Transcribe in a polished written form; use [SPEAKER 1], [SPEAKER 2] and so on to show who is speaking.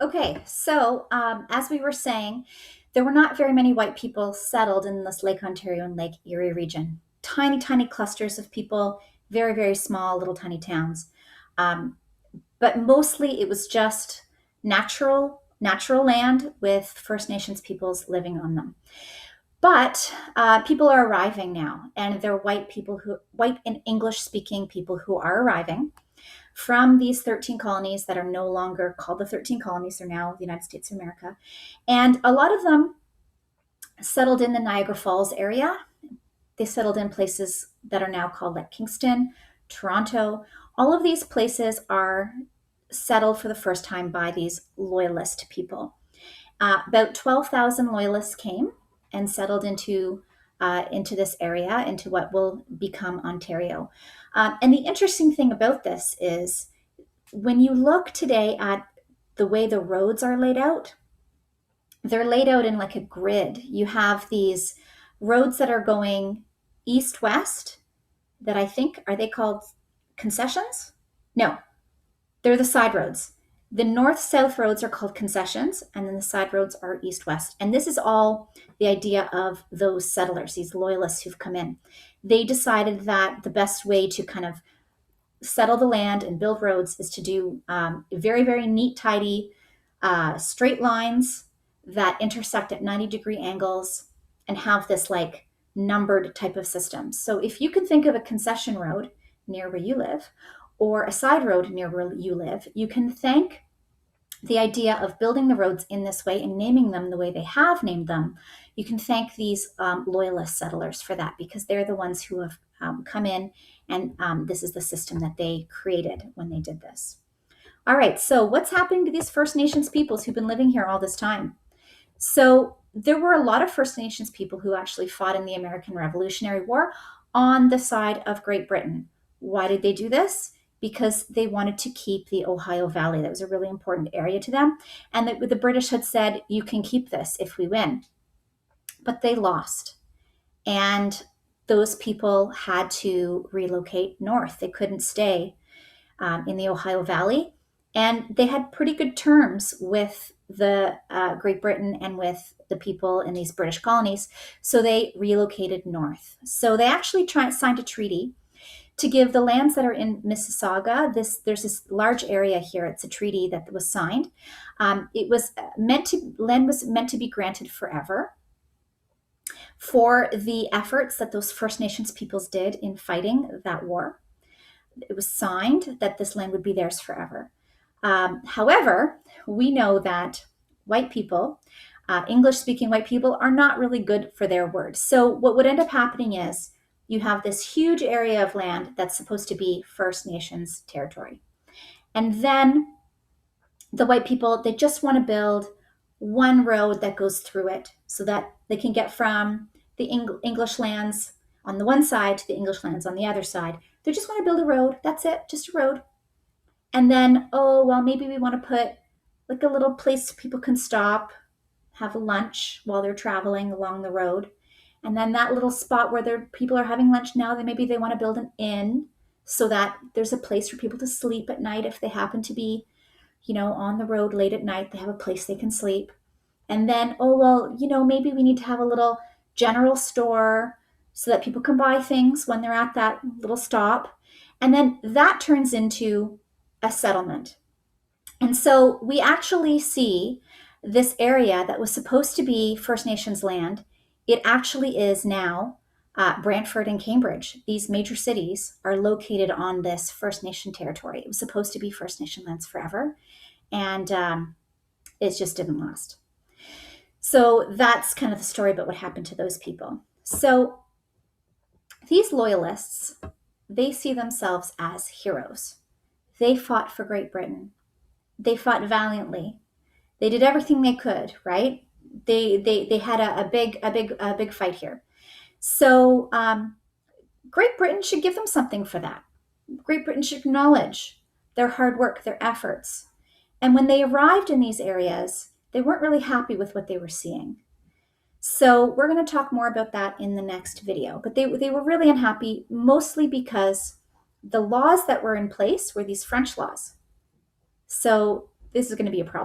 [SPEAKER 1] Okay, so as we were saying, there were not very many white people settled in this Lake Ontario and Lake Erie region. Tiny, tiny clusters of people, very, very small, little tiny towns. Um, but mostly it was just natural land with First Nations peoples living on them. But people are arriving now, and they're white and English speaking people who are arriving from these 13 colonies that are no longer called the 13 colonies. They're now the United States of America. And a lot of them settled in the Niagara Falls area. They settled in places that are now called like Kingston, Toronto. All of these places are settled for the first time by these loyalist people. About 12,000 loyalists came and settled into this area, into what will become Ontario. And the interesting thing about this is when you look today at the way the roads are laid out, they're laid out in like a grid. You have these roads that are going east west that I think, are they called concessions? No, they're the side roads. The north south roads are called concessions, and then the side roads are east west. And this is all the idea of those settlers, these loyalists who've come in. They decided that the best way to kind of settle the land and build roads is to do very, very neat, tidy, straight lines that intersect at 90-degree angles and have this like numbered type of system. So if you can think of a concession road near where you live or a side road near where you live, you can thank the idea of building the roads in this way and naming them the way they have named them. You can thank these loyalist settlers for that, because they're the ones who have come in, and this is the system that they created when they did this. All right, so what's happening to these First Nations peoples who've been living here all this time? So there were a lot of First Nations people who actually fought in the American Revolutionary War on the side of Great Britain. Why did they do this? Because they wanted to keep the Ohio Valley. That was a really important area to them. And the British had said, you can keep this if we win. But they lost. And those people had to relocate north. They couldn't stay in the Ohio Valley. And they had pretty good terms with the Great Britain and with the people in these British colonies. So they relocated north. So they actually signed a treaty to give the lands that are in Mississauga. There's this large area here. It's a treaty that was signed. Land was meant to be granted forever for the efforts that those First Nations peoples did in fighting that war. It was signed that this land would be theirs forever. However, we know that white people, English-speaking white people, are not really good for their word. So what would end up happening is you have this huge area of land that's supposed to be First Nations territory. And then the white people, they just want to build one road that goes through it so that they can get from the English lands on the one side to the English lands on the other side. They just want to build a road. That's it, just a road. And then, oh, well, maybe we want to put like a little place people can stop, have a lunch while they're traveling along the road. And then that little spot where people are having lunch now, then maybe they want to build an inn so that there's a place for people to sleep at night if they happen to be, on the road late at night. They have a place they can sleep. And then, oh, well, maybe we need to have a little general store so that people can buy things when they're at that little stop. And then that turns into a settlement. And so we actually see this area that was supposed to be First Nations land. It actually is now Brantford and Cambridge. These major cities are located on this First Nation territory. It was supposed to be First Nation lands forever, and it just didn't last. So that's kind of the story about what happened to those people. So these loyalists, they see themselves as heroes. They fought for Great Britain. They fought valiantly. They did everything they could, right? They had a big fight here. So Great Britain should give them something for that. Great Britain should acknowledge their hard work, their efforts. And when they arrived in these areas, they weren't really happy with what they were seeing. So we're going to talk more about that in the next video. But they were really unhappy, mostly because the laws that were in place were these French laws. So this is going to be a problem.